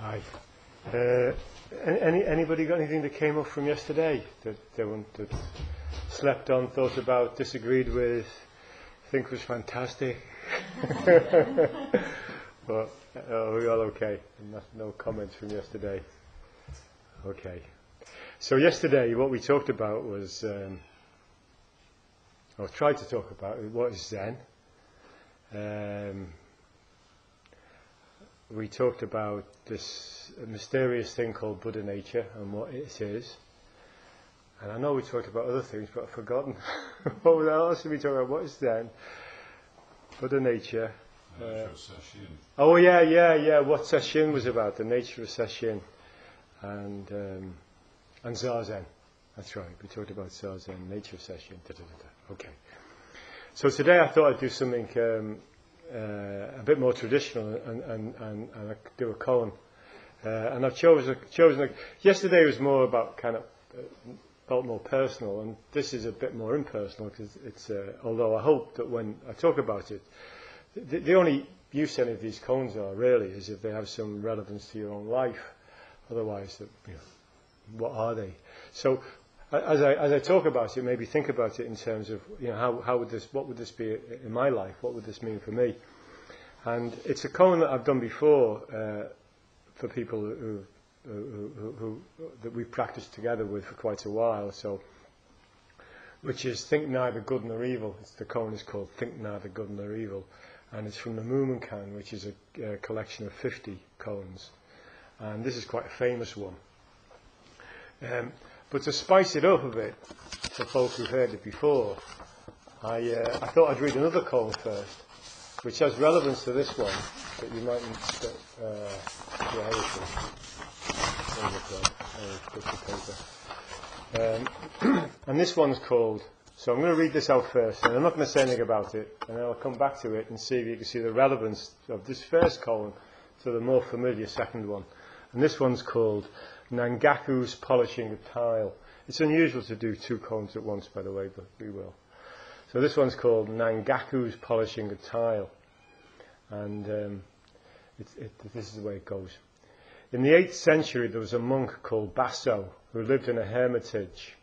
Hi. Anybody got anything that came up from yesterday that that slept on, thought about, disagreed with, think was fantastic? But we all okay? No comments from yesterday. Okay. So yesterday, what we talked about was, or tried to talk about, what is Zen. We talked about this mysterious thing called Buddha nature and what it is. And I know we talked about other things, but I've forgotten. What else did we talk about? What is Zen? Buddha nature. Sesshin. Oh yeah. What Sesshin was about, the nature of Sesshin, and Zazen. That's right. We talked about Zazen, nature of Sesshin. Okay. So today I thought I'd do something a bit more traditional and do a koan. And I've chosen. Yesterday was more about felt more personal, and this is a bit more impersonal because it's. Although I hope that when I talk about it, the only use any of these koans are really is if they have some relevance to your own life. Otherwise, what are they? So, as I talk about it, maybe think about it in terms of what would this be in my life? What would this mean for me? And it's a koan that I've done before for people who that we've practiced together with for quite a while. So, which is think neither good nor evil. The koan is called Think Neither Good Nor Evil, and it's from the Mumonkan, which is a collection of 50 koans. And this is quite a famous one. But to spice it up a bit, for folks who've heard it before, I thought I'd read another koan first, which has relevance to this one, but you mightn't. And this one's called. So I'm going to read this out first, and I'm not going to say anything about it, and then I'll come back to it and see if you can see the relevance of this first koan to the more familiar second one. And this one's called Nangaku's Polishing a Tile. It's unusual to do two koans at once, by the way, but we will. So this one's called Nangaku's Polishing a Tile. And this is the way it goes. In the 8th century, there was a monk called Basso who lived in a hermitage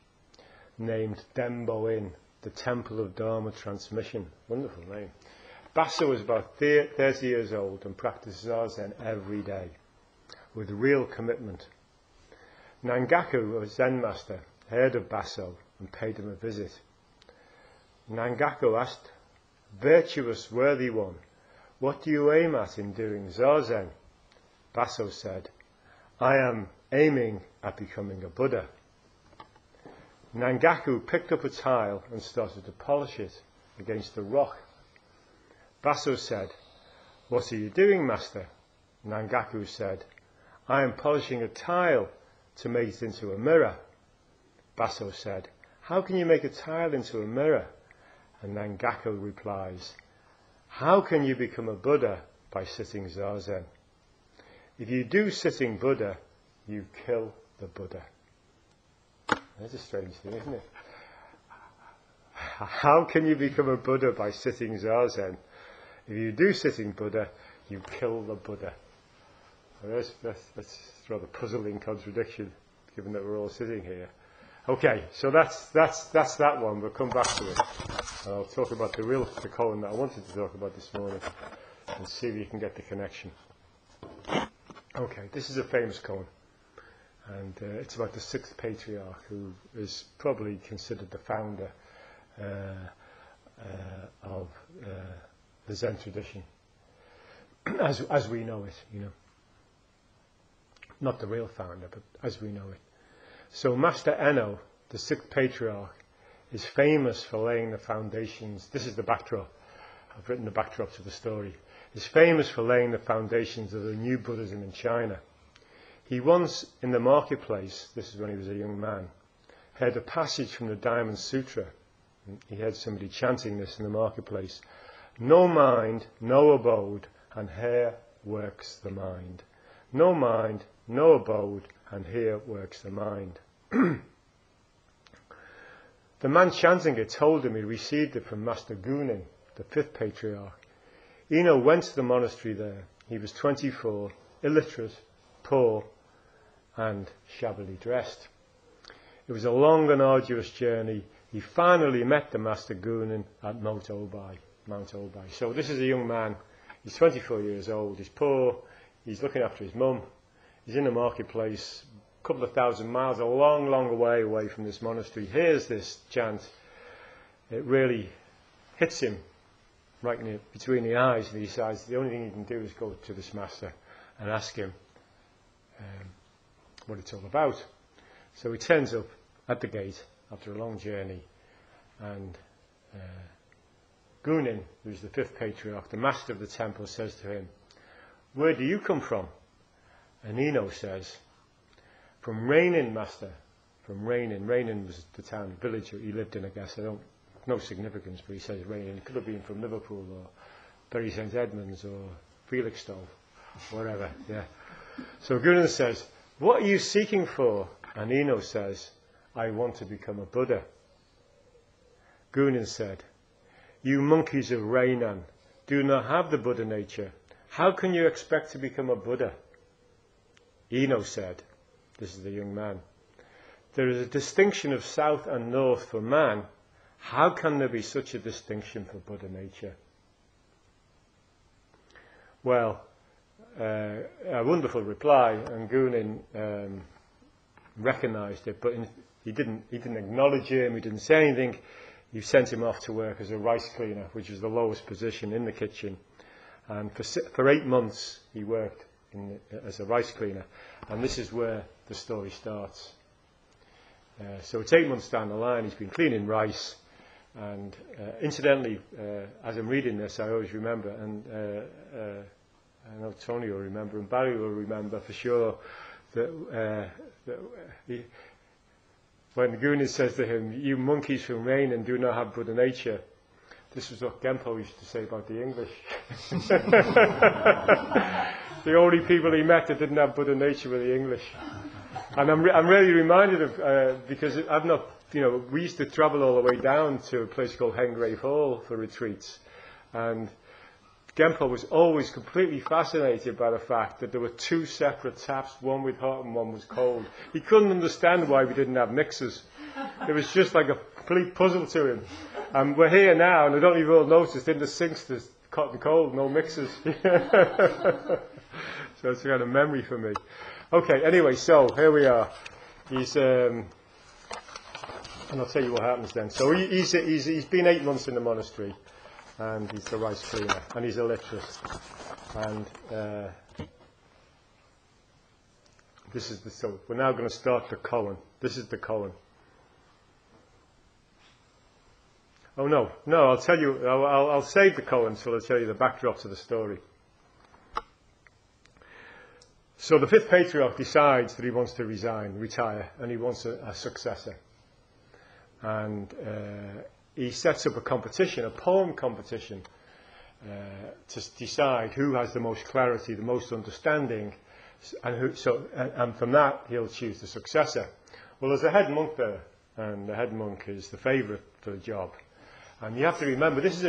named Dembo-in, the Temple of Dharma Transmission. Wonderful name. Basso was about 30 years old and practiced Zazen every day with real commitment. Nangaku, a Zen master, heard of Basso and paid him a visit. Nangaku asked, "Virtuous, worthy one, what do you aim at in doing Zazen?" Basso said, "I am aiming at becoming a Buddha." Nangaku picked up a tile and started to polish it against the rock. Basso said, "What are you doing, master?" Nangaku said, "I am polishing a tile to make it into a mirror." Basso said, "How can you make a tile into a mirror?" And Nangaku replies, "How can you become a Buddha by sitting Zazen? If you do sitting Buddha, you kill the Buddha." That's a strange thing, isn't it? How can you become a Buddha by sitting Zazen? If you do sitting Buddha, you kill the Buddha. Well, that's rather puzzling contradiction, given that we're all sitting here. Okay, so that's that one. We'll come back to it. And I'll talk about the koan that I wanted to talk about this morning, and see if you can get the connection. Okay, this is a famous koan, and it's about the 6th patriarch, who is probably considered the founder of the Zen tradition, as we know it, Not the real founder, but as we know it. So Master Enno, the 6th patriarch, is famous for laying the foundations. This is the backdrop. I've written the backdrop to the story. Is famous for laying the foundations of the new Buddhism in China. He once, in the marketplace, this is when he was a young man, heard a passage from the Diamond Sutra. He heard somebody chanting this in the marketplace. "No mind, no abode, and here works the mind. No mind, no abode, and here works the mind." The man chanting it told him he received it from Master Guning, the 5th patriarch. Eno went to the monastery there. He was 24, illiterate, poor, and shabbily dressed. It was a long and arduous journey. He finally met the Master Gunin at Mount Obai. So this is a young man. He's 24 years old. He's poor. He's looking after his mum. He's in the marketplace, a couple of thousand miles, a long, long way away from this monastery. Hears this chant. It really hits him right between the eyes, and he decides the only thing he can do is go to this master and ask him what it's all about. So he turns up at the gate after a long journey, and Gunin, who's the fifth patriarch, the master of the temple, says to him, "Where do you come from?" And Eno says, "From Hui-Neng, master." From Hui-Neng. Hui-Neng was the town, village he lived in, I guess. No significance, but he says Hui-Neng. It could have been from Liverpool or Bury St Edmunds or Felixstowe, whatever. Yeah. So Gunin says, "What are you seeking for?" And Eno says, "I want to become a Buddha." Gunin said, "You monkeys of Hui-Neng do not have the Buddha nature. How can you expect to become a Buddha?" Eno said, this is the young man, "There is a distinction of south and north for man. How can there be such a distinction for Buddha nature?" Well, a wonderful reply, and Gunin recognized it, but he didn't acknowledge him, he didn't say anything. He sent him off to work as a rice cleaner, which was the lowest position in the kitchen. And for 8 months he worked as a rice cleaner. And this is where the story starts. So it's 8 months down the line, he's been cleaning rice. And incidentally, as I'm reading this, I always remember, and I know Tony will remember, and Barry will remember for sure, that when Gunin says to him, "You monkeys from Rain and do not have Buddha nature," this was what Genpo used to say about the English. The only people he met that didn't have Buddha nature were the English. And I'm really reminded of, because I've not, we used to travel all the way down to a place called Hengrave Hall for retreats. And Genpo was always completely fascinated by the fact that there were 2 separate taps, one with hot and one was cold. He couldn't understand why we didn't have mixers. It was just like a complete puzzle to him. And we're here now, and I don't even notice, in the sinks there's hot and cold, no mixers. So it's a kind of memory for me. Okay, anyway, so here we are. He's, and I'll tell you what happens then. So he's been 8 months in the monastery, and he's the rice cleaner, and he's illiterate. And so we're now going to start the koan. This is the koan. Oh no, I'll tell you, I'll save the koan, so I'll tell you the backdrop to the story. So the fifth patriarch decides that he wants to retire, and he wants a successor. And he sets up a competition, a poem competition, to decide who has the most clarity, the most understanding, and from that he'll choose the successor. Well, there's a head monk there, and the head monk is the favourite for the job. And you have to remember, this is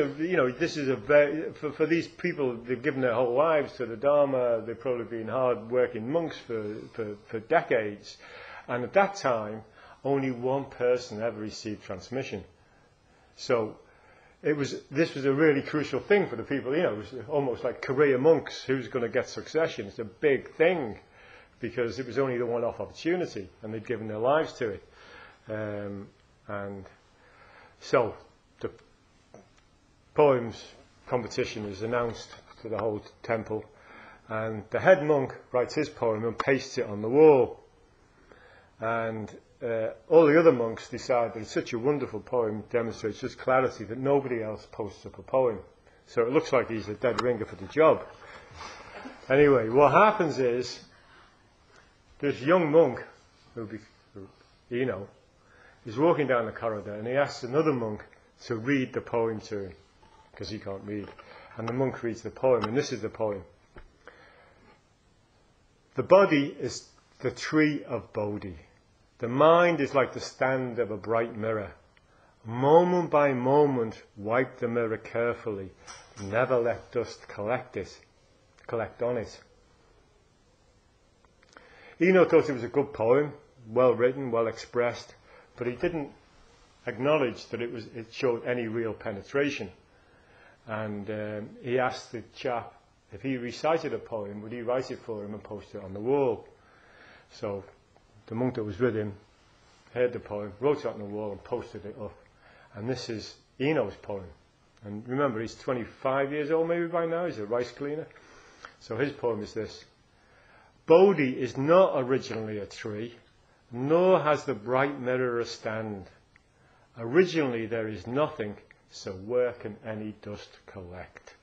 a very, for these people, they've given their whole lives to the Dharma. They've probably been hard-working monks for decades. And at that time, only one person ever received transmission. So this was a really crucial thing for the people. It was almost like career monks. Who's going to get succession? It's a big thing because it was only the one-off opportunity, and they'd given their lives to it. And so the poems competition is announced to the whole temple, and the head monk writes his poem and pastes it on the wall. And all the other monks decide that it's such a wonderful poem, demonstrates such clarity that nobody else posts up a poem. So it looks like he's a dead ringer for the job. Anyway, what happens is this young monk, who is walking down the corridor, and he asks another monk to read the poem to him, because he can't read. And the monk reads the poem, and this is the poem. The body is the tree of Bodhi. The mind is like the stand of a bright mirror. Moment by moment, wipe the mirror carefully. Never let dust collect on it. Eno thought it was a good poem, well written, well expressed, but he didn't acknowledge that it showed any real penetration. And he asked the chap if he recited a poem, would he write it for him and post it on the wall? So the monk that was with him heard the poem, wrote it on the wall and posted it up. And this is Eno's poem. And remember, he's 25 years old maybe by now, he's a rice cleaner. So his poem is this: Bodhi is not originally a tree, nor has the bright mirror a stand. Originally there is nothing, so where can any dust collect?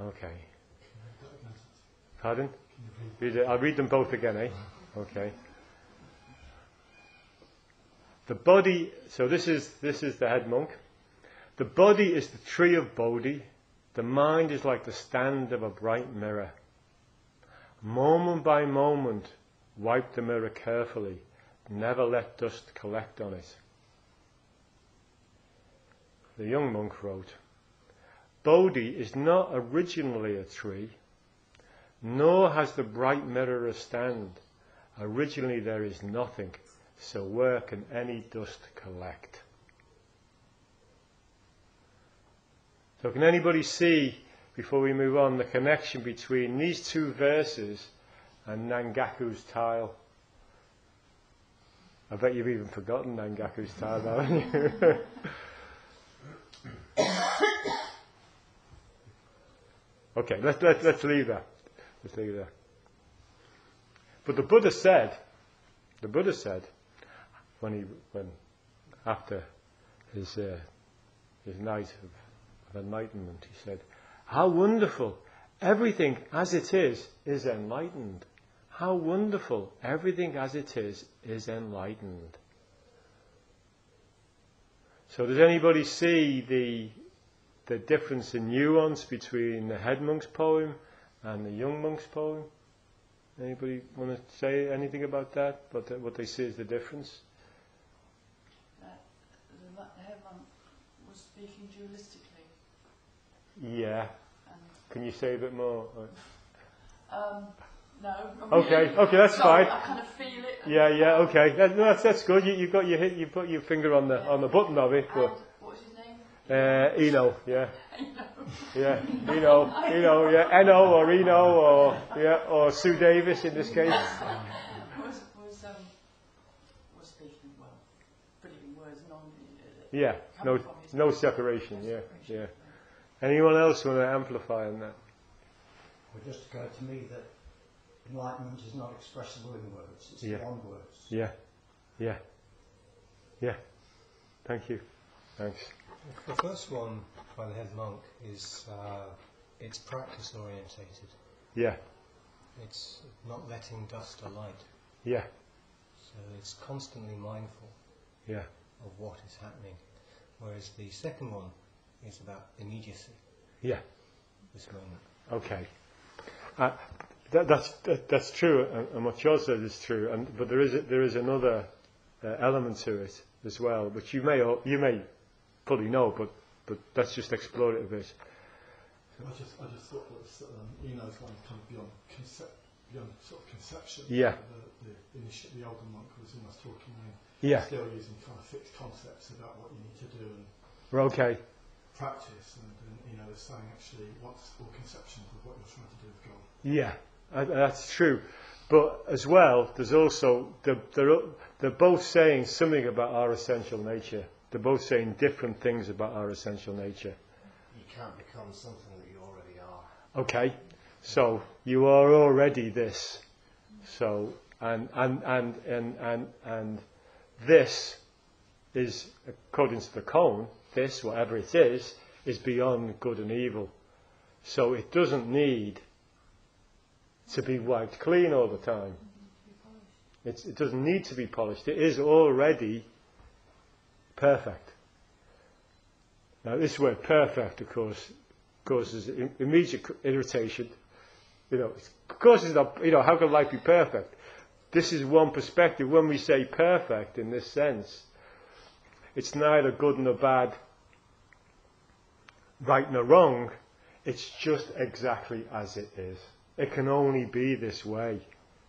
Okay. Pardon? I'll read them both again, eh? Okay. The body, so this is the head monk. The body is the tree of Bodhi. The mind is like the stand of a bright mirror. Moment by moment, wipe the mirror carefully. Never let dust collect on it. The young monk wrote, Bodhi is not originally a tree, nor has the bright mirror a stand. Originally there is nothing, so where can any dust collect? So can anybody see, before we move on, the connection between these two verses and Nangaku's tile? I bet you've even forgotten Nangaku's tile now, haven't you? Okay, let's leave that. Let's leave that. But the Buddha said, when after his night of enlightenment, he said, "How wonderful! Everything as it is enlightened. How wonderful! Everything as it is enlightened." So does anybody see the difference in nuance between the head monk's poem and the young monk's poem? Anybody want to say anything about that? What they see as the difference? The head monk was speaking dualistically. Yeah. Can you say a bit more? No. Okay, that's fine. I kind of feel it. Yeah. Okay, that's good. You put your finger on the button of it. But what was his name? Eno. Yeah. Yeah. Eno. Yeah. Eno or Eno or Sue Davis in this case. was speaking pretty in words, yeah. No separation. Yeah. Anyone else want to amplify on that? It just occurred to me that enlightenment is not expressible in words, it's beyond words. Yeah. Thank you. Thanks. The first one by the head monk is it's practice orientated. Yeah. It's not letting dust alight. Yeah. So it's constantly mindful of what is happening. Whereas the second one is about immediacy. Yeah. This moment. Okay. That's true, and what George said is true. But there is another element to it as well, which you may fully know, but let's just explore it a bit. I just thought that Eno's one kind of beyond sort of conception. Yeah. The older monk was almost talking still using kind of fixed concepts about what you need to do and practice, and the saying actually what's all conceptions of what you're trying to do with God. Yeah, that's true. But as well, there's also they're both saying something about our essential nature. They're both saying different things about our essential nature. You can't become something that you already are. Okay, so you are already this. So and this is, according to the koan, this, whatever it is beyond good and evil. So it doesn't need to be wiped clean all the time. It doesn't need to be polished. It is already perfect. Now this word perfect, of course, causes immediate irritation. Of course it's not, how can life be perfect? This is one perspective. When we say perfect in this sense, it's neither good nor bad, right nor wrong. It's just exactly as it is. It can only be this way.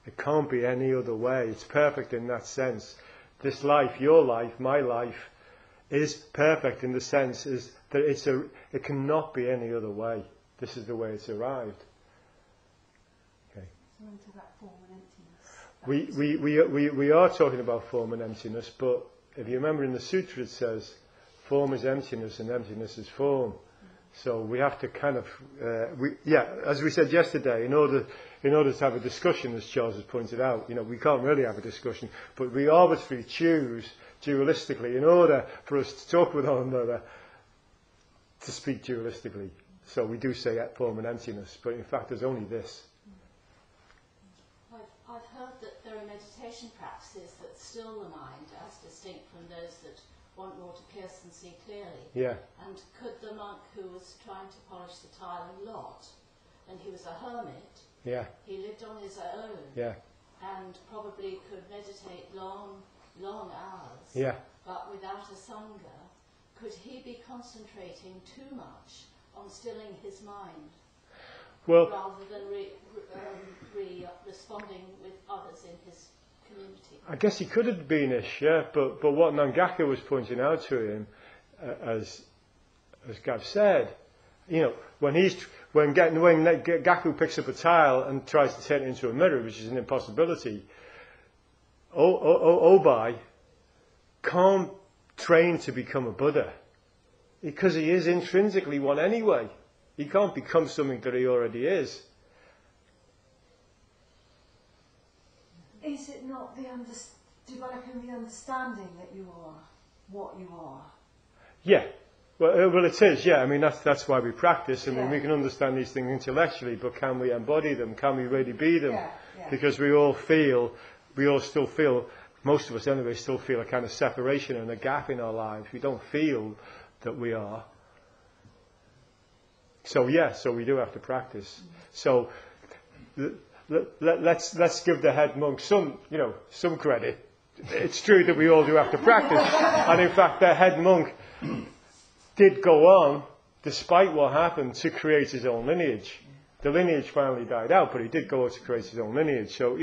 It can't be any other way. It's perfect in that sense. This life, your life, my life, is perfect in the sense is that it cannot be any other way. This is the way it's arrived. Okay. So into that form and emptiness. We are talking about form and emptiness, but if you remember in the sutra it says form is emptiness and emptiness is form. So we have to kind of, as we said yesterday, in order to have a discussion, as Charles has pointed out, we can't really have a discussion, but we arbitrarily choose dualistically in order for us to talk with one another to speak dualistically. So we do say form and emptiness, but in fact there's only this. I've heard that there are meditation practices that still the mind as distinct from those that want more to pierce and see clearly. Yeah. And could the monk who was trying to polish the tile a lot, and he was a hermit, he lived on his own, and probably could meditate long hours, but without a sangha, could he be concentrating too much on stilling his mind, rather than responding with others in his community? I guess he could have been ish, but what Nangaku was pointing out to him, as Gav said, when Gaku picks up a tile and tries to turn it into a mirror, which is an impossibility, Obai can't train to become a Buddha because he is intrinsically one anyway. He can't become something that he already is. Is it not developing the understanding that you are what you are? Yeah. Well, it is, yeah. I mean, that's why we practice. I mean, we can understand these things intellectually, but can we embody them? Can we really be them? Because we all still feel, most of us anyway, still feel a kind of separation and a gap in our lives. We don't feel that we are. So we do have to practice. So let's give the head monk some credit. It's true that we all do have to practice, and in fact, the head monk did go on, despite what happened, to create his own lineage. The lineage finally died out, but he did go on to create his own lineage. So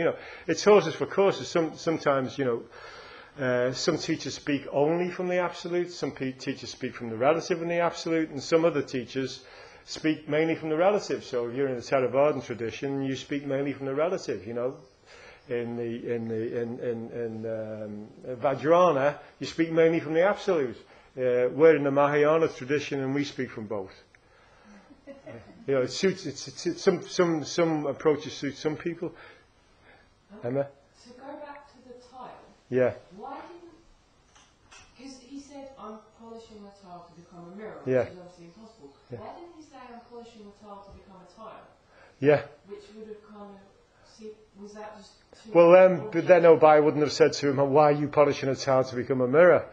it's horses for courses. Sometimes some teachers speak only from the absolute. Some teachers speak from the relative and the absolute, and some other teachers speak mainly from the relative. So if you're in the Theravadan tradition, you speak mainly from the relative. In Vajrayana, you speak mainly from the absolute. We're in the Mahayana tradition, and we speak from both. It suits. Some approaches suit some people. Emma. To go back to the tile. Yeah. Why didn't? Because he said, "I'm polishing the tile to become a mirror," Yeah. which is obviously impossible. Yeah. Why didn't he say, "I'm polishing the tile to become a tile"? Yeah. Which would have kind of. Was that just too? Well, but then Obai wouldn't have said to him, "Why are you polishing a tile to become a mirror?"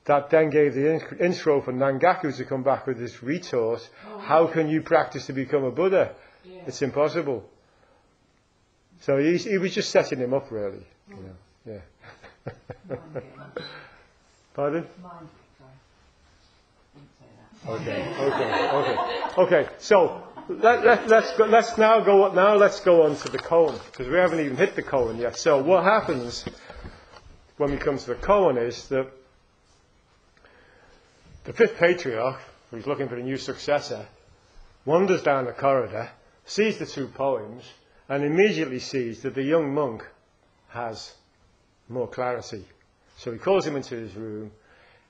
That then gave the intro for Nangaku to come back with this retort. How can you practice to become a Buddha? Yeah. It's impossible. So he was just setting him up, really. Yeah. Pardon? Okay. So let's go on to the koan, because we haven't even hit the koan yet. So what happens when we come to the koan is that the fifth patriarch, who's looking for a new successor, wanders down the corridor, sees the two poems, and immediately sees that the young monk has more clarity. So he calls him into his room,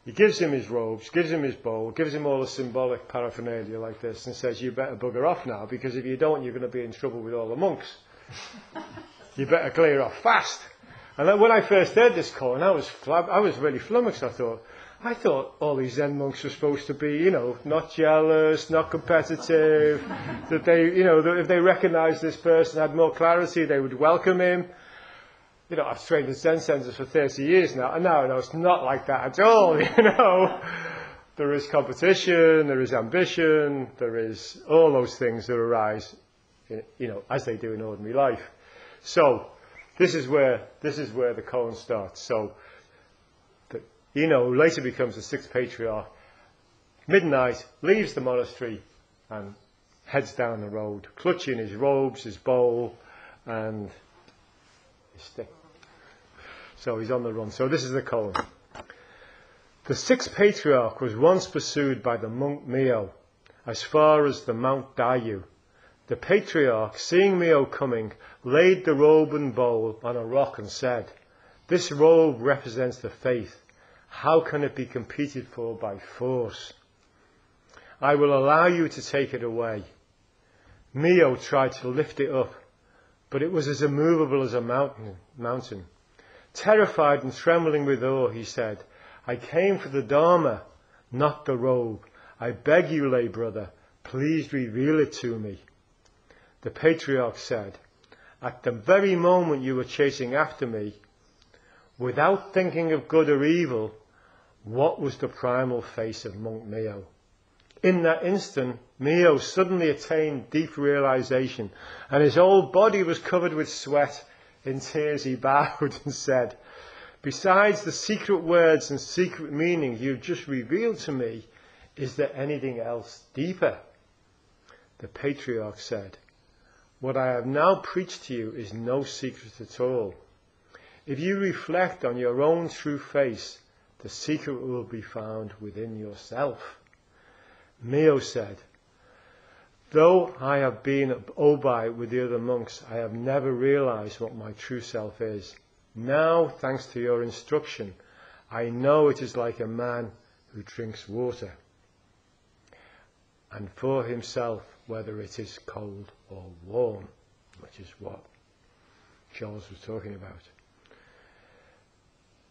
he gives him his robes, gives him his bowl, gives him all the symbolic paraphernalia like this, and says, "You better bugger off now, because if you don't, you're going to be in trouble with all the monks. You better clear off fast." And then when I first heard this koan, I was really flummoxed. I thought all these Zen monks were supposed to be, not jealous, not competitive, that that if they recognised this person had more clarity, they would welcome him. I've trained in Zen centres for 30 years now, and no, it's not like that at all, There is competition, there is ambition, there is all those things that arise, as they do in ordinary life. So, this is where the koan starts. So, later becomes the sixth patriarch. Midnight, leaves the monastery and heads down the road, clutching his robes, his bowl, and his stick. So he's on the run. So this is the koan. The sixth patriarch was once pursued by the monk Mio as far as the Mount Dayu. The patriarch, seeing Mio coming, laid the robe and bowl on a rock and said, "This robe represents the faith. How can it be competed for by force? I will allow you to take it away." Mio tried to lift it up, but it was as immovable as a mountain. Terrified and trembling with awe, he said, "I came for the Dharma, not the robe. I beg you, lay brother, please reveal it to me." The patriarch said, "At the very moment you were chasing after me, without thinking of good or evil, what was the primal face of monk Mio? In that instant, Mio suddenly attained deep realization, and his whole body was covered with sweat. In tears he bowed and said, 'Besides the secret words and secret meanings you've just revealed to me, is there anything else deeper?' The patriarch said, 'What I have now preached to you is no secret at all. If you reflect on your own true face, the secret will be found within yourself.' Mio said, 'Though I have been obai with the other monks, I have never realized what my true self is. Now, thanks to your instruction, I know it is like a man who drinks water, and for himself whether it is cold or warm," which is what Charles was talking about.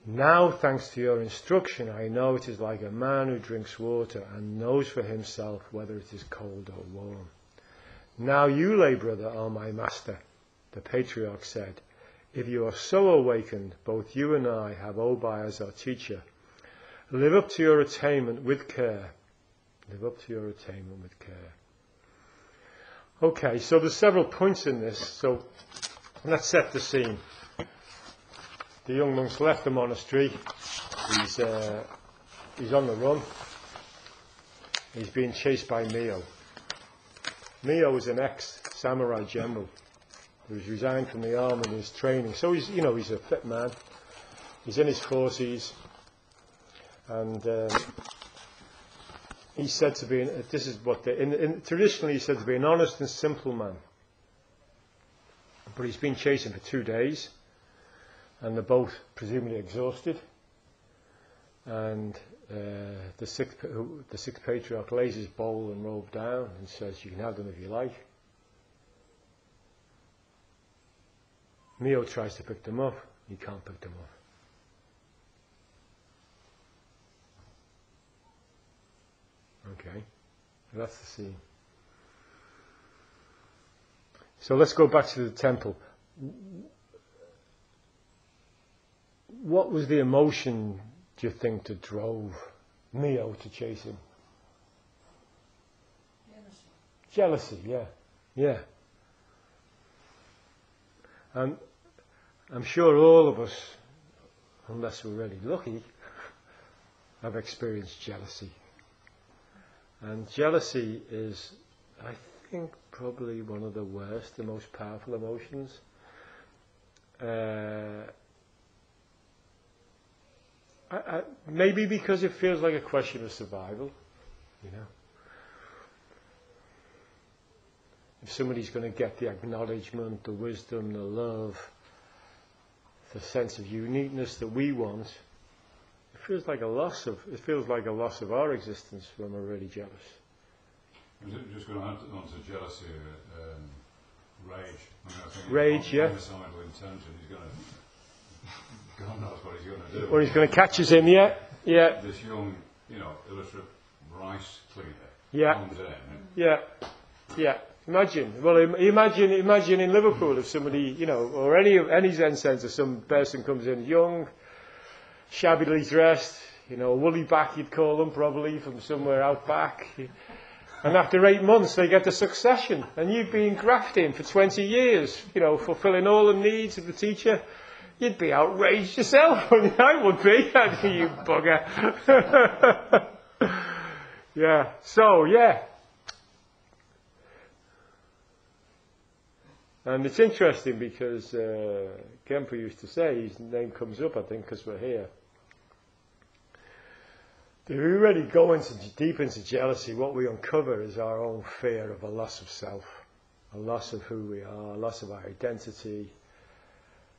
"Now, thanks to your instruction, I know it is like a man who drinks water and knows for himself whether it is cold or warm. Now you, lay brother, are my master." The patriarch said, "If you are so awakened, both you and I have Obai as our teacher. Live up to your attainment with care. Live up to your attainment with care." Okay, so there's several points in this, so let's set the scene. The young monk's left the monastery. He's on the run. He's being chased by Mio. Mio was an ex-samurai general who was resigned from the army and his training. So he's a fit man. He's in his 40s, and he's said to be. This is what traditionally he's said to be an honest and simple man. But he's been chasing for 2 days. And they're both presumably exhausted. And the sixth patriarch lays his bowl and robe down and says, "You can have them if you like." Mio tries to pick them up. He can't pick them up. Okay, that's the scene. So let's go back to the temple. What was the emotion, do you think, that drove Mio to chase him? Jealousy, yeah. And I'm sure all of us, unless we're really lucky, have experienced jealousy. And jealousy is, I think, probably one of the worst, the most powerful emotions. Maybe because it feels like a question of survival, If somebody's going to get the acknowledgement, the wisdom, the love, the sense of uniqueness that we want, it feels like a loss of our existence when we're really jealous. I'm just going to add on to jealousy, rage. I think rage, yeah. Homicidal intention. He's going to. God knows what he's going to do. Or he's going to catch us in, yeah. This young, illiterate rice cleaner comes in. Yeah. Imagine in Liverpool if somebody, or any Zen centre, some person comes in young, shabbily dressed, a woolly back you'd call them probably from somewhere out back. And after 8 months they get the succession, and you've been grafting for 20 years, fulfilling all the needs of the teacher. You'd be outraged yourself, wouldn't you? I would be, you bugger. And it's interesting because Kempo used to say, his name comes up, I think, because we're here. If we really go deep into jealousy, what we uncover is our own fear of a loss of self, a loss of who we are, a loss of our identity.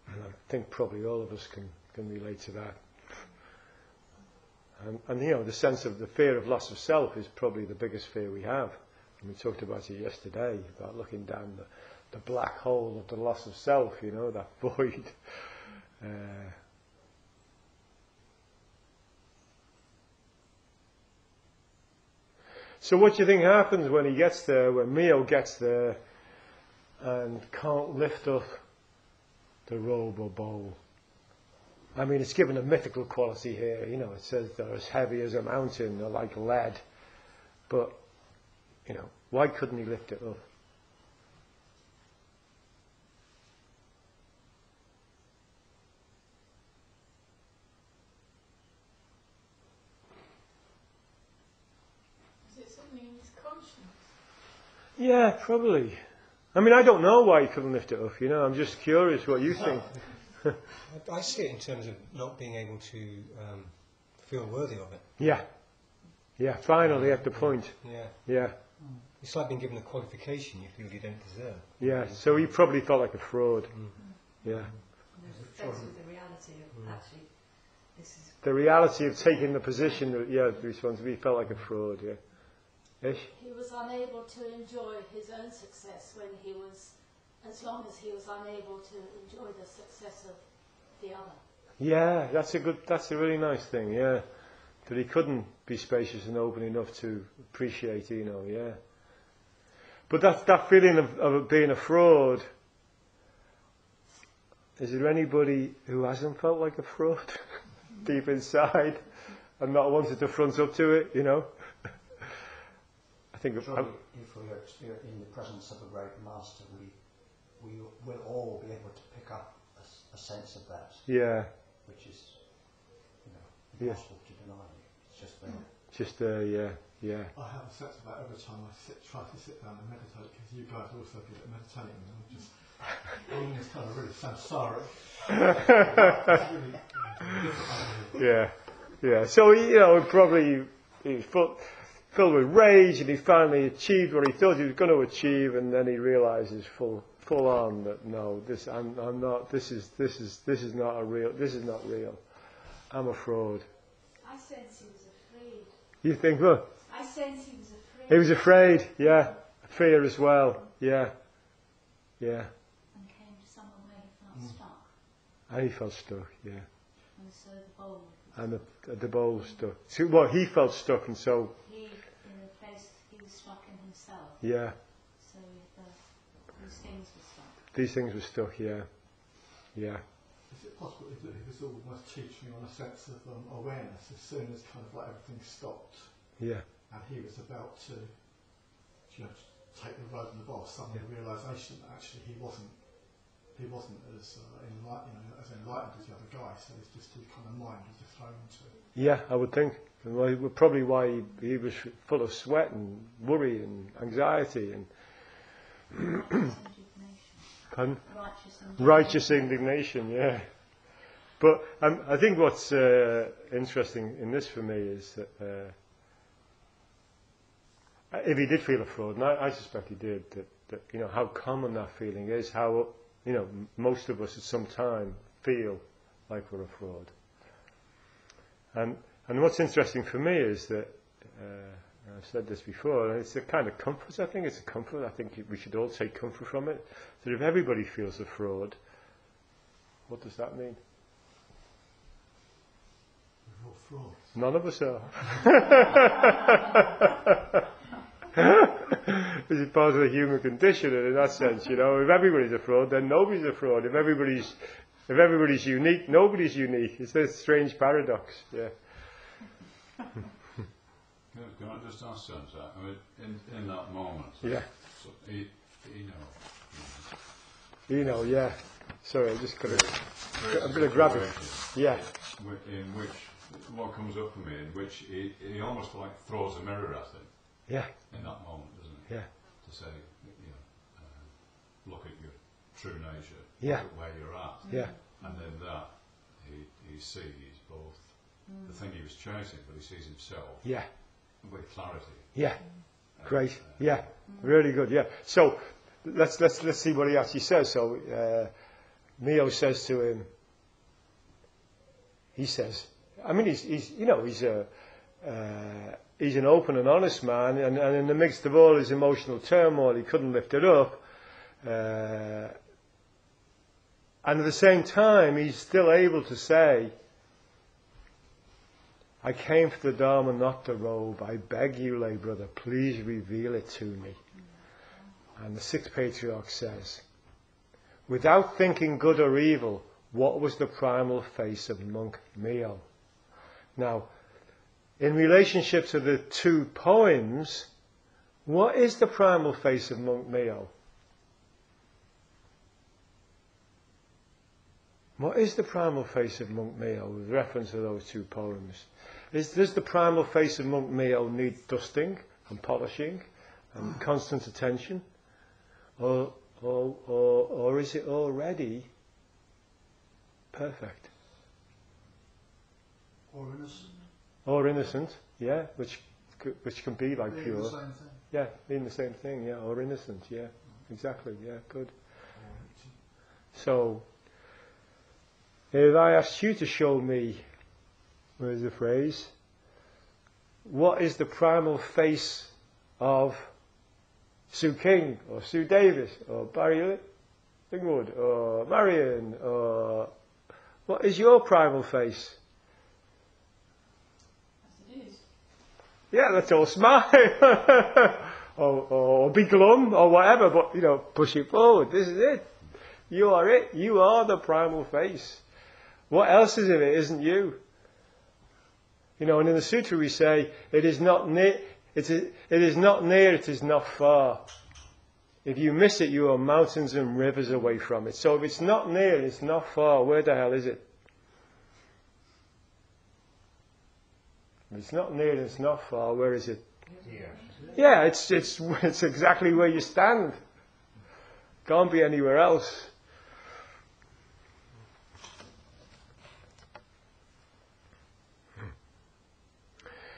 And I think probably all of us can relate to that. And the sense of the fear of loss of self is probably the biggest fear we have. And we talked about it yesterday, about looking down the black hole of the loss of self, that void. So what do you think happens when he gets there, when Mio gets there and can't lift up the robe or bowl? I mean, it's given a mythical quality here. It says they're as heavy as a mountain, they're like lead. But, why couldn't he lift it up? Is it something in his conscience? Yeah, probably. I mean, I don't know why he couldn't lift it up, I'm just curious what you think. I see it in terms of not being able to feel worthy of it. Yeah, finally at the point. Yeah. It's like being given a qualification you feel you don't deserve. Yeah, so he probably felt like a fraud. Yeah. There's a sense of the reality of actually, this is... The reality of taking the position, the responsibility, he felt like a fraud, Ish? He was unable to enjoy his own success when he was, as long as he was unable to enjoy the success of the other. Yeah, that's a really nice thing, that he couldn't be spacious and open enough to appreciate, But that feeling of it being a fraud, is there anybody who hasn't felt like a fraud deep inside and not wanted to front up to it, I think if we are in the presence of a great master, we will all be able to pick up a sense of that. Yeah. Which is, impossible to deny. It's just there. Just there, yeah. I have a sense of that every time I try to sit down and meditate, because you guys are also good at meditating, and I'm just in this kind of really samsara. Yeah. So probably he filled with rage, and he finally achieved what he thought he was going to achieve, and then he realizes full on that no, I'm not. This is not real. This is not real. I'm a fraud. I sense he was afraid. You think, look? I sense he was afraid. He was afraid, yeah. Fear as well, yeah. And came to somewhere where he felt stuck. And he felt stuck, yeah. And so the bowl. And the bowl was stuck. So, he felt stuck, and so... He, in the place, he was stuck in himself. Yeah. So these things were stuck. These things were stuck, yeah. Is it possible that he was almost teaching on a sense of awareness as soon as kind of like everything stopped? Yeah. And he was about to, take the road and the boss. Suddenly the realization that actually he wasn't as enlightened as the other guy. So it's just his kind of mind was just thrown into it. Yeah, I would think. And probably why he was full of sweat and worry and anxiety and righteous indignation, yeah. But I think what's interesting in this for me is that if he did feel a fraud, and I suspect he did, that how common that feeling is, how most of us at some time feel like we're a fraud. And what's interesting for me is that I've said this before, it's a kind of comfort. I think it's a comfort. I think we should all take comfort from it. That if everybody feels a fraud, what does that mean? We're all frauds. None of us are. This is part of the human condition, and in that sense, if everybody's a fraud, then nobody's a fraud. If everybody's unique, nobody's unique. It's this strange paradox. Yeah. Can I just ask Sensei? I mean, in that moment. Yeah. So yeah. Sorry, I'm just going to grab it. Yeah. In which, what comes up for me, in which he almost like throws a mirror at him. Yeah. In that moment, doesn't he? Yeah. To say, look at true nature, where you're at. Yeah. And then that, he sees both the thing he was chasing, but he sees himself with clarity. Yeah. Great. Yeah. Really good. Yeah. So let's see what he actually says. So Mio says to him, he says, I mean, he's an open and honest man, and in the midst of all his emotional turmoil, he couldn't lift it up. And at the same time, he's still able to say, I came for the Dharma, not the robe. I beg you, lay brother, please reveal it to me. And the sixth patriarch says, without thinking good or evil, what was the primal face of monk Mio? Now, in relationship to the two poems, what is the primal face of monk Mio? What is the primal face of monk Mio with reference to those two poems? Does the primal face of monk Mio need dusting and polishing and constant attention? Or is it already perfect? Or innocent, yeah, which can be like pure. The same thing. Yeah, mean the same thing, yeah, or innocent, yeah, exactly, yeah, good. So, if I asked you to show me, where's the phrase? What is the primal face of Sue King, or Sue Davis, or Barry Lingwood, or Marion, or what is your primal face? Yeah, let's all smile, or be glum, or whatever, but, push it forward. This is it. You are it. You are the primal face. What else is in it isn't you? And in the sutra we say, it is not near, it is not far. If you miss it, you are mountains and rivers away from it. So if it's not near, it's not far, where the hell is it? If it's not near, it's not far, where is it? Yeah, it's exactly where you stand. Can't be anywhere else.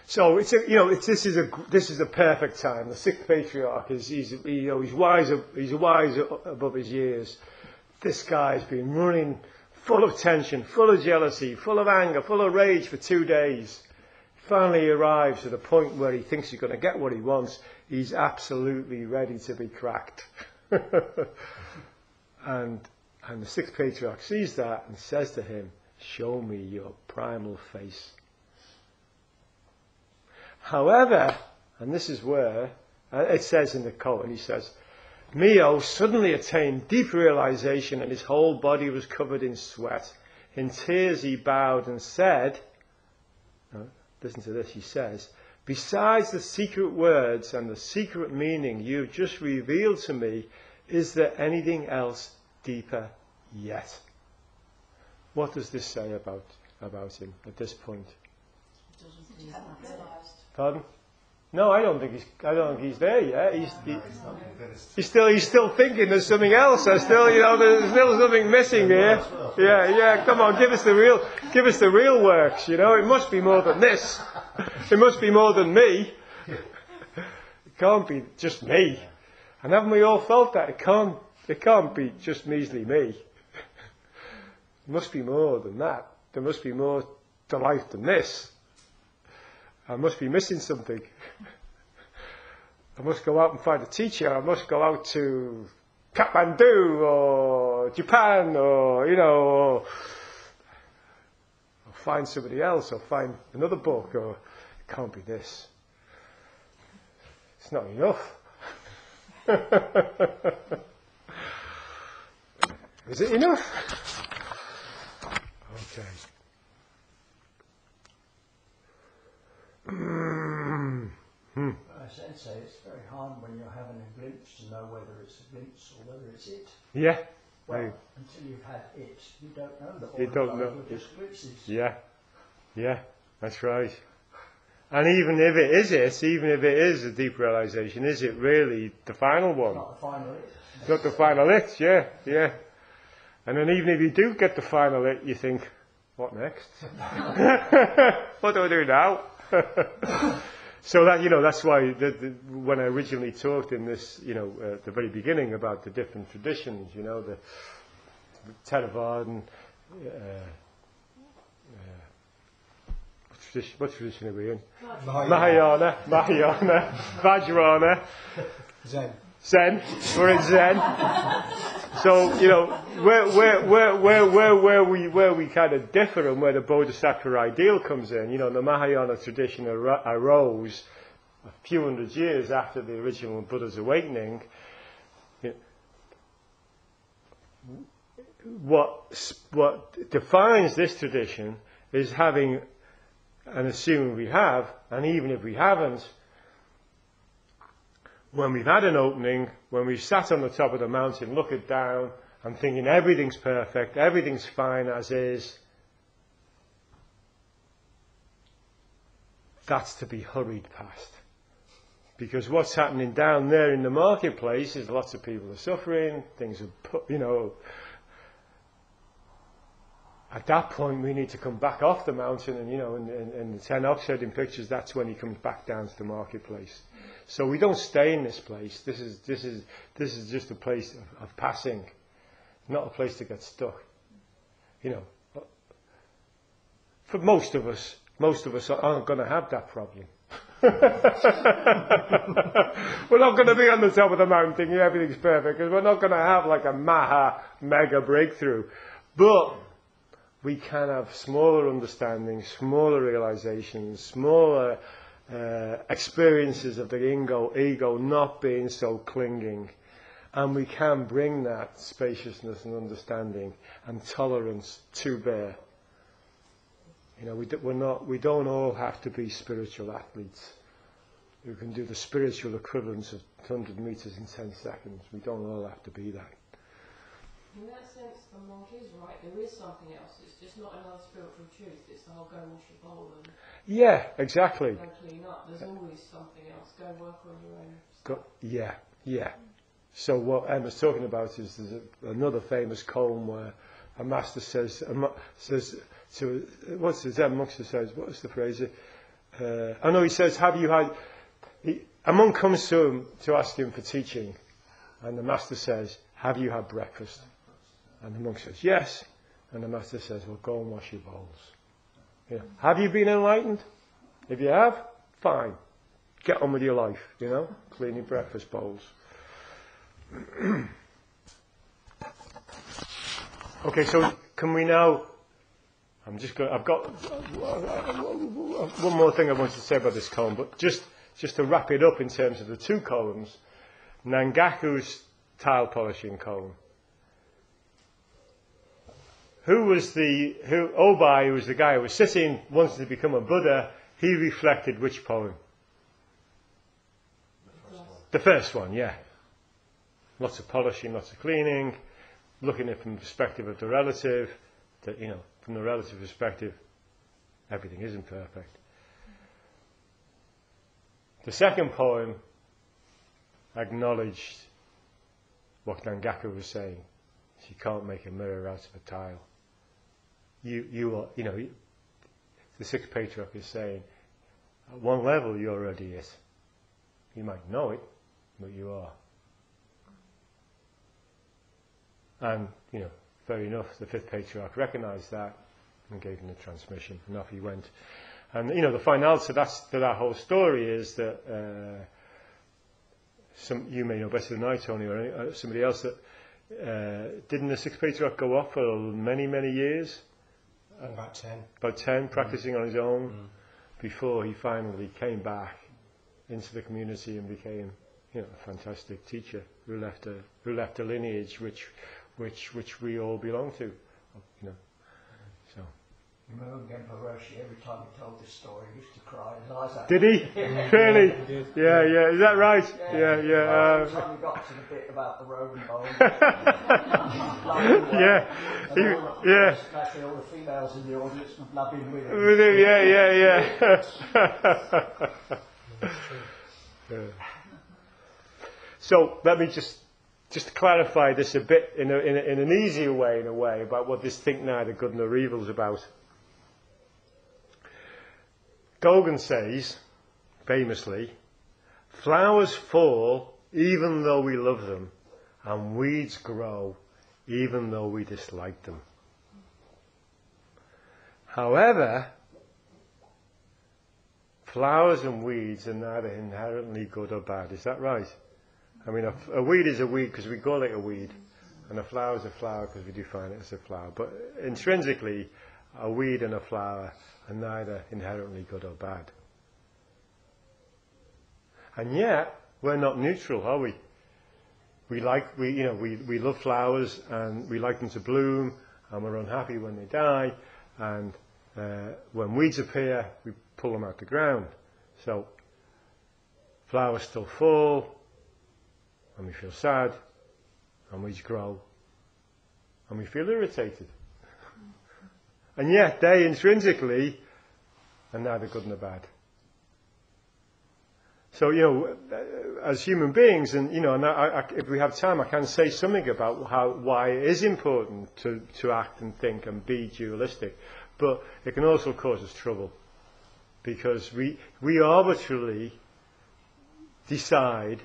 So this is a perfect time. The sixth patriarch he's wise above his years. This guy's been running full of tension, full of jealousy, full of anger, full of rage for 2 days. Finally arrives at a point where he thinks he's going to get what he wants. He's absolutely ready to be cracked. and the sixth patriarch sees that and says to him, show me your primal face. However, and this is where it says in the quote, and he says, Mio suddenly attained deep realization and his whole body was covered in sweat. In tears he bowed and said, listen to this, he says, besides the secret words and the secret meaning you've just revealed to me, is there anything else deeper yet? What does this say about him at this point? Pardon? No, I don't think he's there yet. He's still thinking there's something else. There's still something missing here. Yeah. Come on, give us the real works. It must be more than this. It must be more than me. It can't be just me. And haven't we all felt that? It can't be just measly me. It must be more than that. There must be more to life than this. I must be missing something. I must go out and find a teacher. I must go out to Kathmandu or Japan or find somebody else or find another book. Or it can't be this. It's not enough. Is it enough? Okay. Sensei, it's very hard when you're having a glimpse to know whether it's a glimpse or whether it's it. Yeah. Well, until you've had it, you don't know that all you don't know. Just glimpses. Yeah, that's right. And even if it is a deep realization, is it really the final one? Not the final it. It's not the final it, yeah. And then even if you do get the final it, you think, what next? What do I do now? So that, that's why when I originally talked in this, at the very beginning about the different traditions, the Theravada, what tradition are we in? Mahayana, Vajrayana, Zen. We're in Zen. So where we kind of differ and where the Bodhisattva ideal comes in. The Mahayana tradition arose a few hundred years after the original Buddha's awakening. What defines this tradition is having, and assuming we have, and even if we haven't, when we've had an opening, when we've sat on the top of the mountain looking down and thinking everything's perfect, everything's fine as is, that's to be hurried past. Because what's happening down there in the marketplace is lots of people are suffering, things are, at that point we need to come back off the mountain, and in the 10 offsetting pictures, that's when he comes back down to the marketplace. So we don't stay in this place. This is just a place of passing, not a place to get stuck. For most of us aren't going to have that problem. We're not going to be on the top of the mountain thinking everything's perfect, because we're not going to have like a mega breakthrough. But we can have smaller understandings, smaller realizations, smaller experiences of the ego not being so clinging, and we can bring that spaciousness and understanding and tolerance to bear. We don't all have to be spiritual athletes who can do the spiritual equivalence of 100 meters in 10 seconds. We don't all have to be that. In that sense, the monk is right. There is something else. It's just not another spiritual truth. It's the whole go wash your bowl and exactly. Go clean up. There's always something else. Go work on your own stuff. Yeah. So what Emma's talking about is there's another famous poem where a master says to what's the Zen monk says? What's the phrase? He says, "Have you had?" A monk comes to him to ask him for teaching, and the master says, "Have you had breakfast?" And the monk says, "Yes." And the master says, "Well, go and wash your bowls." Have you been enlightened? If you have, fine. Get on with your life, cleaning breakfast bowls. Okay, so can we now... I've got one more thing I wanted to say about this koan, but just to wrap it up in terms of the two koans, Nangaku's tile polishing koan. Obai, who was the guy who was sitting, wanted to become a Buddha, he reflected which poem? The first one, yeah. Lots of polishing, lots of cleaning, looking at it from the perspective of the relative, from the relative perspective, everything isn't perfect. The second poem acknowledged what Nangaku was saying. You can't make a mirror out of a tile. You are, the sixth patriarch is saying, at one level you're already it. You might know it, but you are. And, fair enough, the fifth patriarch recognised that and gave him the transmission, and off he went. And, the finale to that whole story is that, you may know better than I, Tony, or somebody else, that didn't the sixth patriarch go off for many, many years? About 10, practicing on his own, before he finally came back into the community and became, a fantastic teacher who left a lineage which we all belong to, So Mumonkan Roshi, every time he told this story, he used to cry his eyes out. Did he? Really? Yeah. Is that right? Yeah. Every time we got to the bit about the Roman bone. Actually, all the females in the audience were blabbing with him. With him, yeah. So let me just clarify this a bit in an easier way, about what this think neither good nor evil is about. Dogen says, famously, flowers fall even though we love them, and weeds grow even though we dislike them. However, flowers and weeds are neither inherently good or bad. Is that right? I mean, a weed is a weed because we call it a weed, and a flower is a flower because we define it as a flower. But intrinsically, a weed and a flower are neither inherently good or bad. And yet, we're not neutral, are we? We love flowers and we like them to bloom, and we're unhappy when they die, and when weeds appear, we pull them out the ground. So, flowers still fall, and we feel sad, and weeds grow, and we feel irritated. And yet, they intrinsically are neither good nor bad. So, as human beings, and if we have time, I can say something about why it is important to act and think and be dualistic. But it can also cause us trouble, because we arbitrarily decide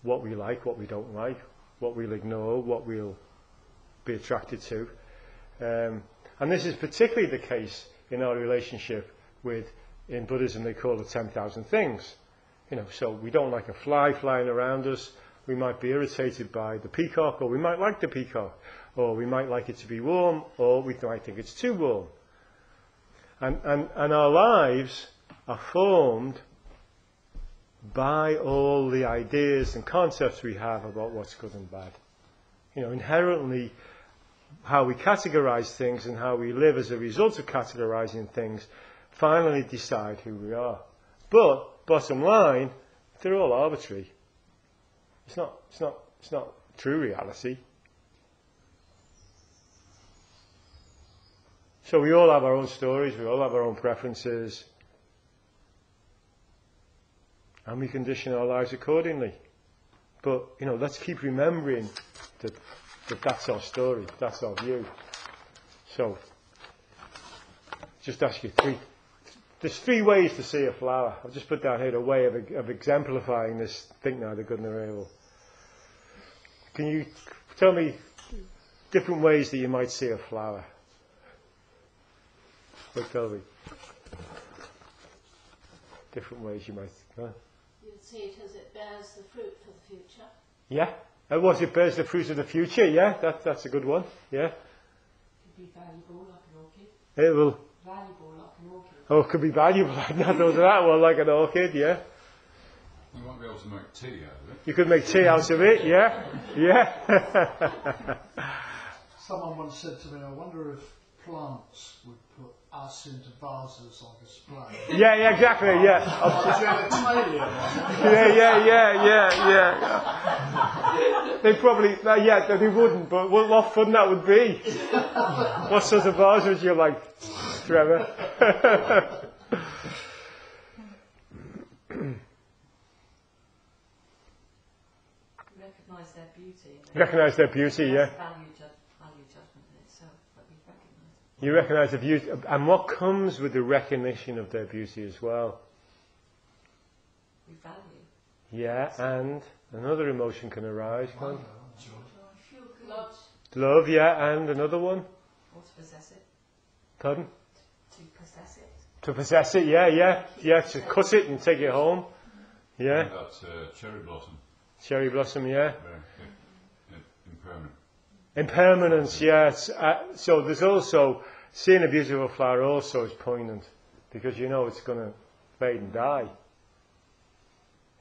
what we like, what we don't like, what we'll ignore, what we'll be attracted to. And this is particularly the case in our relationship with, in Buddhism they call it 10,000 things. So we don't like a fly flying around us. We might be irritated by the peacock, or we might like the peacock, or we might like it to be warm, or we might think it's too warm. And our lives are formed by all the ideas and concepts we have about what's good and bad. Inherently, how we categorize things and how we live as a result of categorizing things finally decide who we are. But bottom line, they're all arbitrary. It's not true reality. So we all have our own stories, we all have our own preferences, and we condition our lives accordingly. But let's keep remembering that that's our story, that's our view. So, just ask you there's three ways to see a flower. I've just put down here a way of exemplifying this think neither good nor evil. Can you tell me different ways that you might see a flower? Tell me. Different ways you might... You'd see it as it bears the fruit for the future. Yeah. It bears the fruit of the future, yeah. That's a good one, yeah. It could be valuable like an orchid. It will... Valuable like an orchid. Oh, it could be valuable. I've not thought of that one, like an orchid, yeah. You might be able to make tea out of it. You could make tea out of it, yeah. Yeah. Someone once said to me, I wonder if plants would put us into vases on display. Yeah, exactly, yeah. Yeah. They probably, they wouldn't, but what fun that would be. What sort of vase would you like, Trevor? Recognise their beauty. Recognise their beauty, yeah. Value judgment in itself, but we recognise it. You recognise the beauty, and what comes with the recognition of their beauty as well? We value. Yeah, and another emotion can arise, can't it? Love. Love, yeah, and another one? Or to possess it. Pardon? To possess it. To possess it, yeah, to cut it and take it home. Yeah. And that's cherry blossom. Cherry blossom, yeah. Impermanent. Impermanence, yes. So there's also, seeing a beautiful flower also is poignant, because it's going to fade and die.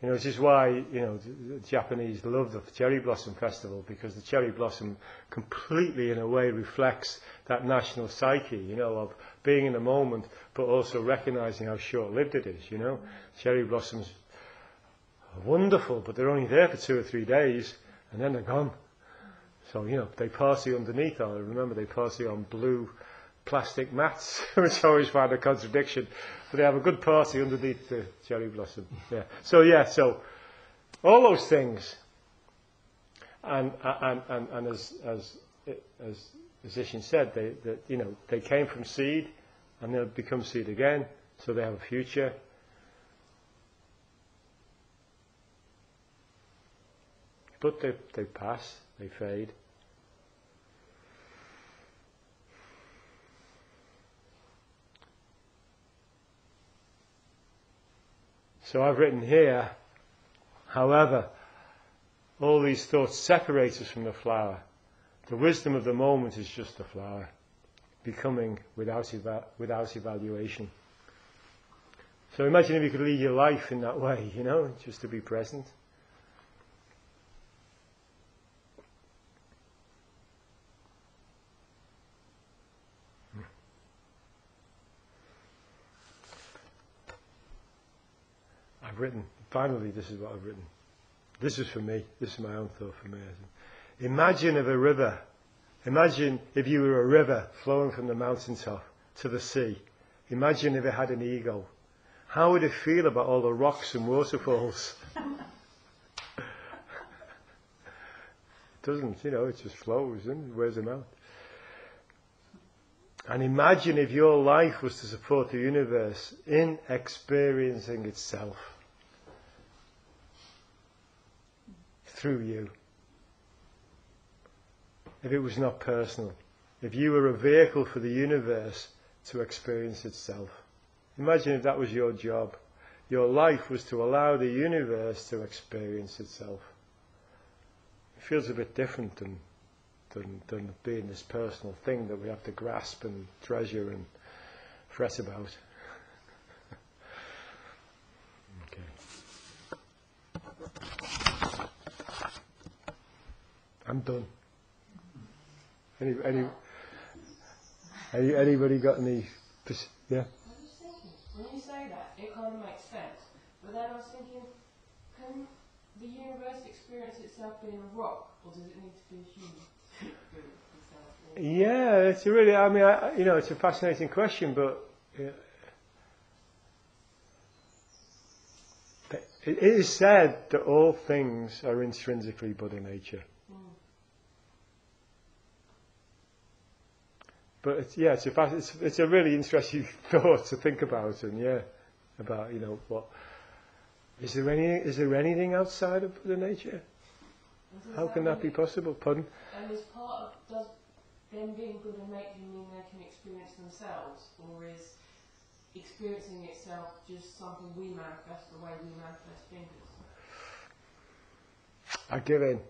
Which is why, the Japanese love the cherry blossom festival, because the cherry blossom completely, in a way, reflects that national psyche, of being in the moment, but also recognizing how short-lived it is, Cherry blossoms are wonderful, but they're only there for 2 or 3 days, and then they're gone. So, they party underneath. I remember they party on blue plastic mats, which I always find a contradiction. But they have a good party underneath the cherry blossom. Yeah. So all those things, and as Sesshin said, they came from seed, and they'll become seed again. So they have a future. But they pass, they fade. So I've written here, however, all these thoughts separate us from the flower. The wisdom of the moment is just the flower, becoming without evaluation. So imagine if you could lead your life in that way, just to be present. Written. Finally, this is what I've written. This is for me. This is my own thought for me. Imagine if you were a river flowing from the mountaintop to the sea. Imagine if it had an ego. How would it feel about all the rocks and waterfalls? It doesn't, it just flows and wears them out. And imagine if your life was to support the universe in experiencing itself. Through you. If it was not personal. If you were a vehicle for the universe to experience itself. Imagine if that was your job. Your life was to allow the universe to experience itself. It feels a bit different than being this personal thing that we have to grasp and treasure and fret about. I'm done. Anybody got any? Yeah. I was thinking, when you say that, it kind of makes sense. But then I was thinking, can the universe experience itself being a rock, or does it need to be a human? Yeah, it's a really. It's a fascinating question, but it is said that all things are intrinsically Buddha nature. But it's a really interesting thought to think about, and about what is there anything outside of Buddha nature? How can that be possible? Pardon? And is part of does them being Buddha nature mean they can experience themselves, or is experiencing itself just something we manifest the way we manifest fingers? I give in.